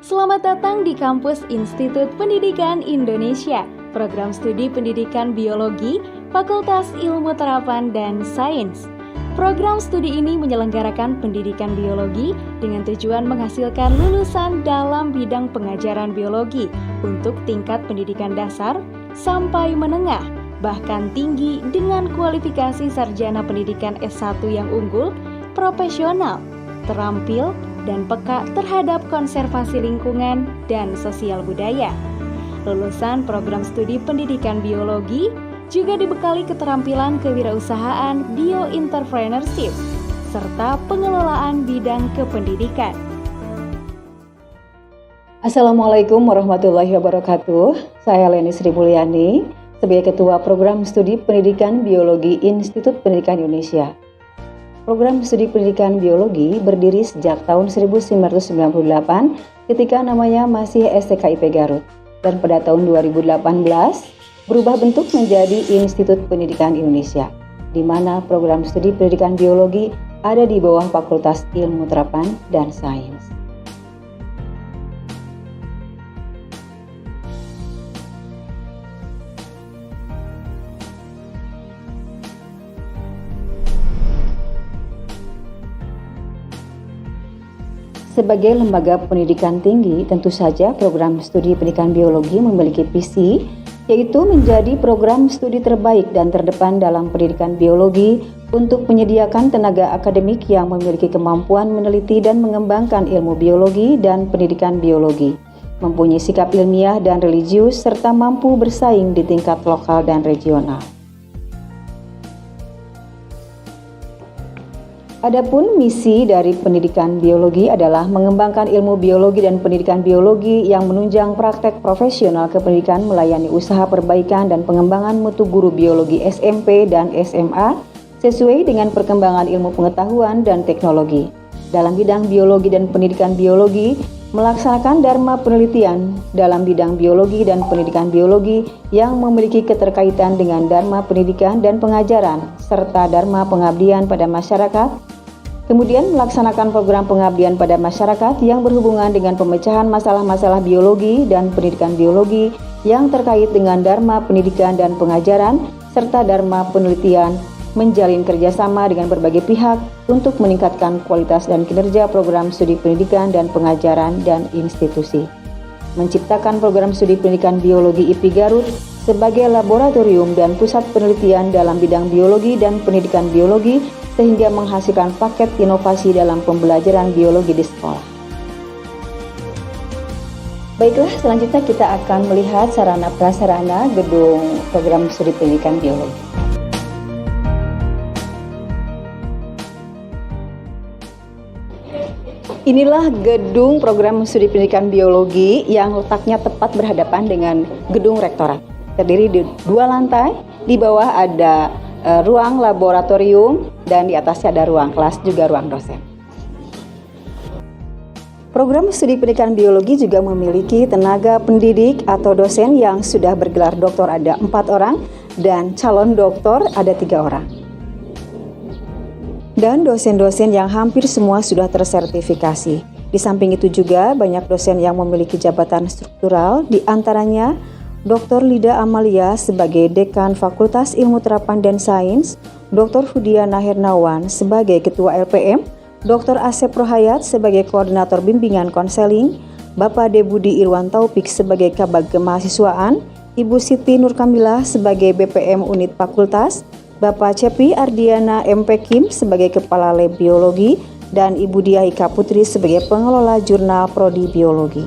Selamat datang di kampus Institut Pendidikan Indonesia, program studi pendidikan biologi, Fakultas Ilmu Terapan dan Sains. Program studi ini menyelenggarakan pendidikan biologi dengan tujuan menghasilkan lulusan dalam bidang pengajaran biologi untuk tingkat pendidikan dasar sampai menengah, bahkan tinggi dengan kualifikasi sarjana pendidikan S1 yang unggul, profesional, terampil, dan peka terhadap konservasi lingkungan dan sosial budaya. Lulusan program studi pendidikan biologi juga dibekali keterampilan kewirausahaan bioentrepreneurship serta pengelolaan bidang kependidikan. Assalamualaikum warahmatullahi wabarakatuh. Saya Leni Sri Mulyani, sebagai Ketua Program Studi Pendidikan Biologi Institut Pendidikan Indonesia. Program Studi Pendidikan Biologi berdiri sejak tahun 1998 ketika namanya masih STKIP Garut, dan pada tahun 2018 berubah bentuk menjadi Institut Pendidikan Indonesia, di mana program studi pendidikan biologi ada di bawah Fakultas Ilmu Terapan dan Sains. Sebagai lembaga pendidikan tinggi, tentu saja program studi pendidikan biologi memiliki visi, yaitu menjadi program studi terbaik dan terdepan dalam pendidikan biologi untuk menyediakan tenaga akademik yang memiliki kemampuan meneliti dan mengembangkan ilmu biologi dan pendidikan biologi, mempunyai sikap ilmiah dan religius, serta mampu bersaing di tingkat lokal dan regional. Adapun misi dari pendidikan biologi adalah mengembangkan ilmu biologi dan pendidikan biologi yang menunjang praktek profesional kependidikan melayani usaha perbaikan dan pengembangan mutu guru biologi SMP dan SMA sesuai dengan perkembangan ilmu pengetahuan dan teknologi. Dalam bidang biologi dan pendidikan biologi, melaksanakan dharma penelitian dalam bidang biologi dan pendidikan biologi yang memiliki keterkaitan dengan dharma pendidikan dan pengajaran serta dharma pengabdian pada masyarakat. Kemudian melaksanakan program pengabdian pada masyarakat yang berhubungan dengan pemecahan masalah-masalah biologi dan pendidikan biologi yang terkait dengan dharma pendidikan dan pengajaran serta dharma penelitian, menjalin kerjasama dengan berbagai pihak untuk meningkatkan kualitas dan kinerja program studi pendidikan dan pengajaran dan institusi. Menciptakan program studi pendidikan biologi IPI Garut sebagai laboratorium dan pusat penelitian dalam bidang biologi dan pendidikan biologi sehingga menghasilkan paket inovasi dalam pembelajaran biologi di sekolah. Baiklah, selanjutnya kita akan melihat sarana prasarana gedung program studi pendidikan biologi. Inilah gedung program studi pendidikan biologi yang letaknya tepat berhadapan dengan gedung rektorat. Terdiri di 2 lantai, di bawah ada ruang laboratorium dan di atasnya ada ruang kelas juga ruang dosen. Program studi pendidikan biologi juga memiliki tenaga pendidik atau dosen yang sudah bergelar doktor ada 4 orang dan calon doktor ada 3 orang. Dan dosen-dosen yang hampir semua sudah tersertifikasi. Di samping itu juga banyak dosen yang memiliki jabatan struktural, di antaranya Dr. Lida Amalia sebagai Dekan Fakultas Ilmu Terapan dan Sains, Dr. Hudiana Hernawan sebagai Ketua LPM, Dr. Asep Rohayat sebagai Koordinator Bimbingan Konseling, Bapak Debudi Irwan Taufik sebagai Kabag Kemahasiswaan, Ibu Siti Nurkamilah sebagai BPM Unit Fakultas, Bapak Cepi Ardiana MP Kim sebagai Kepala Lab Biologi, dan Ibu Diah Ika Putri sebagai Pengelola Jurnal Prodi Biologi.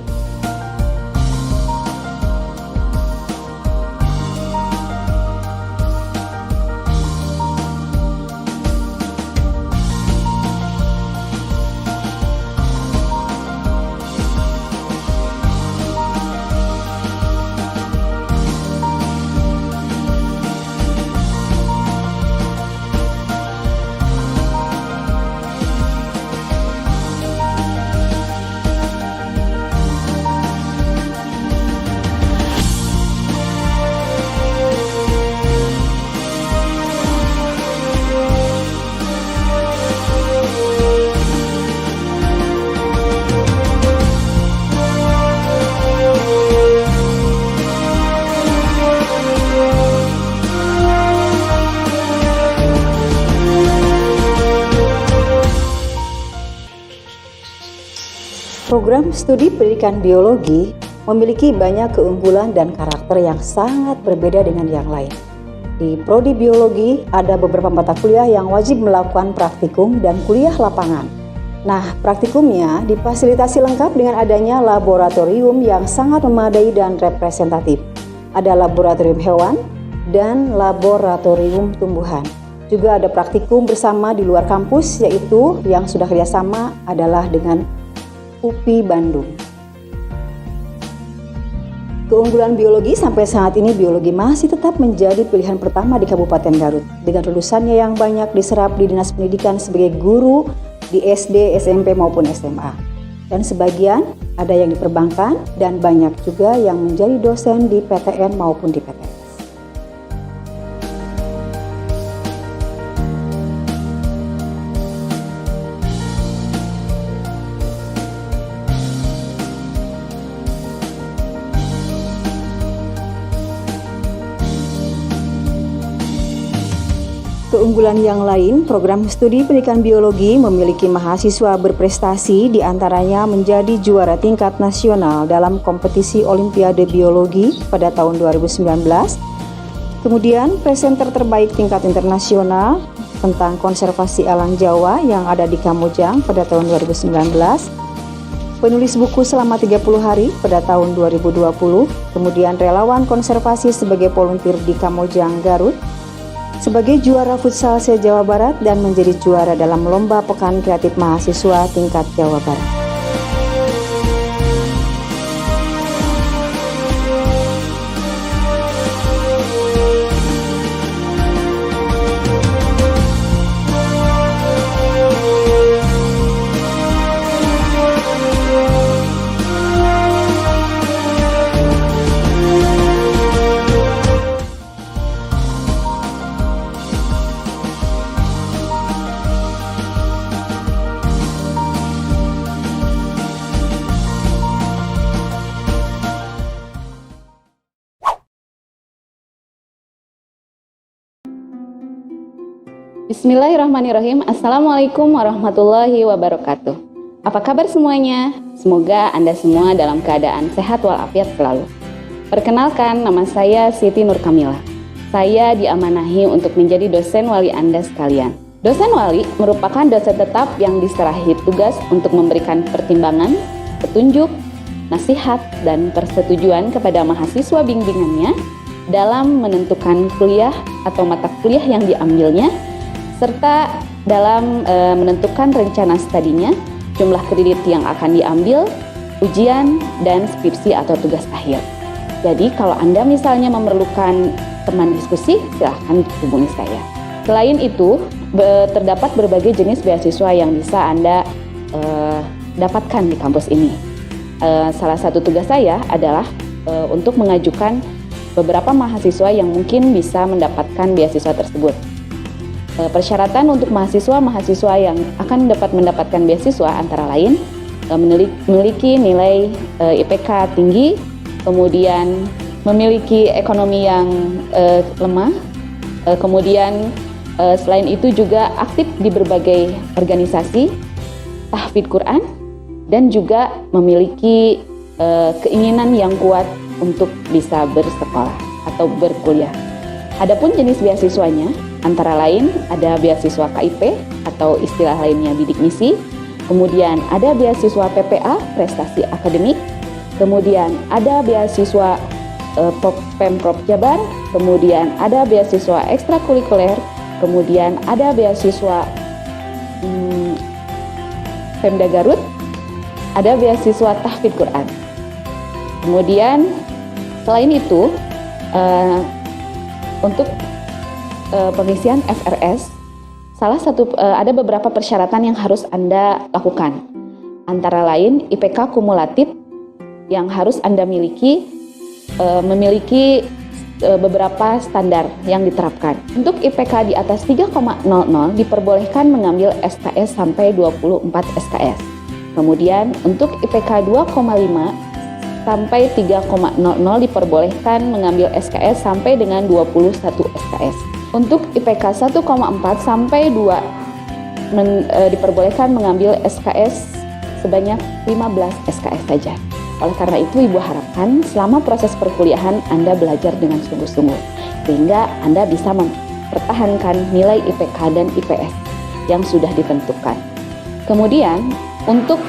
Program studi pendidikan biologi memiliki banyak keunggulan dan karakter yang sangat berbeda dengan yang lain. Di Prodi Biologi ada beberapa mata kuliah yang wajib melakukan praktikum dan kuliah lapangan. Nah, praktikumnya difasilitasi lengkap dengan adanya laboratorium yang sangat memadai dan representatif. Ada laboratorium hewan dan laboratorium tumbuhan. Juga ada praktikum bersama di luar kampus, yaitu yang sudah kerjasama adalah dengan UPI Bandung. Keunggulan biologi sampai saat ini biologi masih tetap menjadi pilihan pertama di Kabupaten Garut. Dengan lulusannya yang banyak diserap di Dinas Pendidikan sebagai guru di SD, SMP maupun SMA. Dan sebagian ada yang di perbankan dan banyak juga yang menjadi dosen di PTN maupun di PTS. Keunggulan yang lain, program studi pendidikan biologi memiliki mahasiswa berprestasi, diantaranya menjadi juara tingkat nasional dalam kompetisi Olimpiade Biologi pada tahun 2019, kemudian presenter terbaik tingkat internasional tentang konservasi alam Jawa yang ada di Kamojang pada tahun 2019, penulis buku selama 30 hari pada tahun 2020, kemudian relawan konservasi sebagai volunteer di Kamojang, Garut, sebagai juara futsal se-Jawa Barat dan menjadi juara dalam Lomba Pekan Kreatif Mahasiswa tingkat Jawa Barat. Bismillahirrahmanirrahim. Assalamualaikum warahmatullahi wabarakatuh. Apa kabar semuanya? Semoga Anda semua dalam keadaan sehat walafiat selalu. Perkenalkan, nama saya Siti Nur Kamila. Saya diamanahi untuk menjadi dosen wali Anda sekalian. Dosen wali merupakan dosen tetap yang diserahi tugas untuk memberikan pertimbangan, petunjuk, nasihat, dan persetujuan kepada mahasiswa bimbingannya dalam menentukan kuliah atau mata kuliah yang diambilnya, serta dalam menentukan rencana studinya, jumlah kredit yang akan diambil, ujian, dan skripsi atau tugas akhir. Jadi kalau Anda misalnya memerlukan teman diskusi, silahkan hubungi saya. Selain itu, terdapat berbagai jenis beasiswa yang bisa Anda dapatkan di kampus ini. Salah satu tugas saya adalah untuk mengajukan beberapa mahasiswa yang mungkin bisa mendapatkan beasiswa tersebut. Persyaratan untuk mahasiswa yang akan mendapatkan beasiswa antara lain memiliki nilai IPK tinggi, kemudian memiliki ekonomi yang lemah, kemudian selain itu juga aktif di berbagai organisasi, tahfidz Quran, dan juga memiliki keinginan yang kuat untuk bisa bersekolah atau berkuliah. Adapun jenis beasiswanya antara lain ada beasiswa KIP atau istilah lainnya bidik misi, kemudian ada beasiswa PPA prestasi akademik, kemudian ada beasiswa Pemprov Jabar, kemudian ada beasiswa ekstrakurikuler, kemudian ada beasiswa Pemda Garut, ada beasiswa tahfidz Quran. Kemudian selain itu untuk pengisian FRS, ada beberapa persyaratan yang harus Anda lakukan. Antara lain IPK kumulatif yang harus Anda miliki, memiliki beberapa standar yang diterapkan. Untuk IPK di atas 3,00 diperbolehkan mengambil SKS sampai 24 SKS. Kemudian untuk IPK 2,5 sampai 3,00 diperbolehkan mengambil SKS sampai dengan 21 SKS. Untuk IPK 1,4 sampai 2 diperbolehkan mengambil SKS sebanyak 15 SKS saja. Oleh karena itu, Ibu harapkan selama proses perkuliahan Anda belajar dengan sungguh-sungguh, sehingga Anda bisa mempertahankan nilai IPK dan IPS yang sudah ditentukan. Kemudian, untuk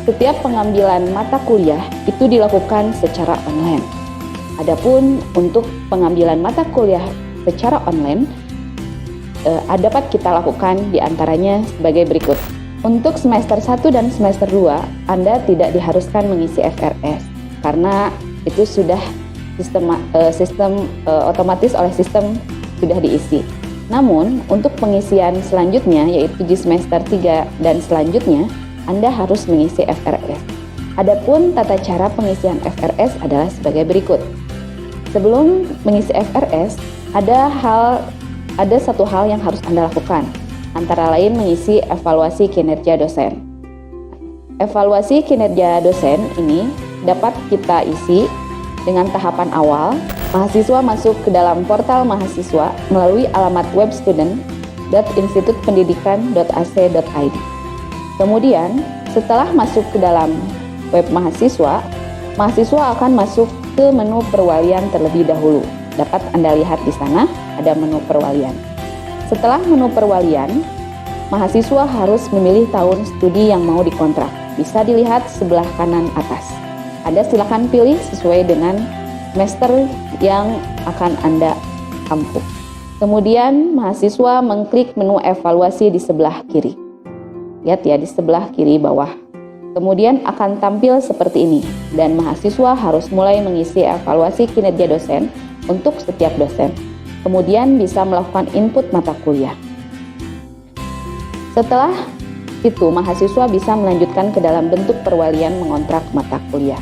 setiap pengambilan mata kuliah itu dilakukan secara online. Adapun untuk pengambilan mata kuliah secara online, dapat kita lakukan diantaranya sebagai berikut. Untuk semester 1 dan semester 2, Anda tidak diharuskan mengisi FRS karena itu sudah sistem otomatis oleh sistem sudah diisi. Namun, untuk pengisian selanjutnya yaitu di semester 3 dan selanjutnya, Anda harus mengisi FRS. Adapun tata cara pengisian FRS adalah sebagai berikut. Sebelum mengisi FRS, ada satu hal yang harus Anda lakukan, antara lain mengisi evaluasi kinerja dosen. Evaluasi kinerja dosen ini dapat kita isi dengan tahapan awal. Mahasiswa masuk ke dalam portal mahasiswa melalui alamat web student.institutpendidikan.ac.id. Kemudian, setelah masuk ke dalam web mahasiswa, mahasiswa akan masuk ke menu perwalian terlebih dahulu. Dapat Anda lihat di sana ada menu perwalian. Setelah menu perwalian, mahasiswa harus memilih tahun studi yang mau dikontrak. Bisa dilihat sebelah kanan atas. Anda silakan pilih sesuai dengan semester yang akan Anda tempuh. Kemudian mahasiswa mengklik menu evaluasi di sebelah kiri. Lihat ya, di sebelah kiri bawah. Kemudian akan tampil seperti ini, dan mahasiswa harus mulai mengisi evaluasi kinerja dosen untuk setiap dosen. Kemudian bisa melakukan input mata kuliah. Setelah itu, mahasiswa bisa melanjutkan ke dalam bentuk perwalian mengontrak mata kuliah.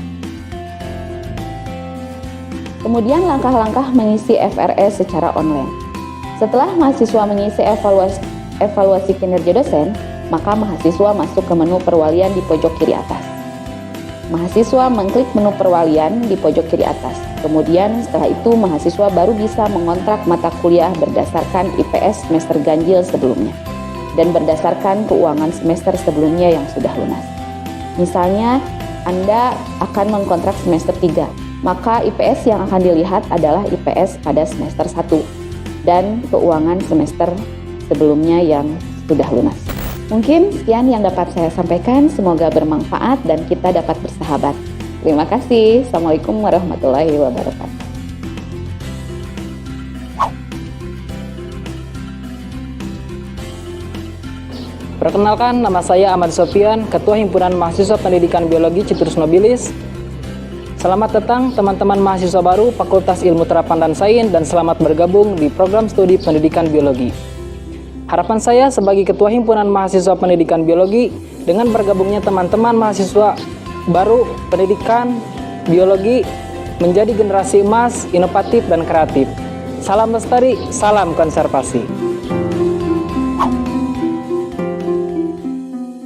Kemudian langkah-langkah mengisi FRS secara online. Setelah mahasiswa mengisi evaluasi kinerja dosen, maka mahasiswa masuk ke menu perwalian di pojok kiri atas. Mahasiswa mengklik menu perwalian di pojok kiri atas. Kemudian setelah itu mahasiswa baru bisa mengontrak mata kuliah berdasarkan IPS semester ganjil sebelumnya dan berdasarkan keuangan semester sebelumnya yang sudah lunas. Misalnya, Anda akan mengkontrak semester 3, maka IPS yang akan dilihat adalah IPS pada semester 1 dan keuangan semester sebelumnya yang sudah lunas. Mungkin sekian yang dapat saya sampaikan, semoga bermanfaat dan kita dapat bersahabat. Terima kasih. Assalamualaikum warahmatullahi wabarakatuh. Perkenalkan, nama saya Ahmad Sofian, Ketua Himpunan Mahasiswa Pendidikan Biologi Citrus Nobilis. Selamat datang teman-teman mahasiswa baru Fakultas Ilmu Terapan dan Sains dan selamat bergabung di program studi Pendidikan Biologi. Harapan saya sebagai Ketua Himpunan Mahasiswa Pendidikan Biologi dengan bergabungnya teman-teman mahasiswa baru Pendidikan Biologi menjadi generasi emas, inovatif dan kreatif. Salam lestari, salam konservasi.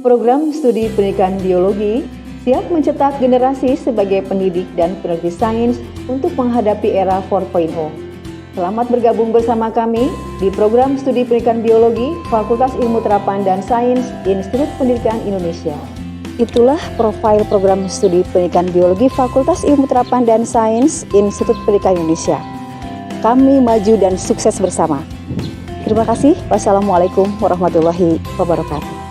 Program studi pendidikan biologi siap mencetak generasi sebagai pendidik dan peneliti sains untuk menghadapi era 4.0. Selamat bergabung bersama kami di program studi pendidikan biologi Fakultas Ilmu Terapan dan Sains Institut Pendidikan Indonesia. Itulah profil program studi pendidikan biologi Fakultas Ilmu Terapan dan Sains Institut Pendidikan Indonesia. Kami maju dan sukses bersama. Terima kasih. Wassalamualaikum warahmatullahi wabarakatuh.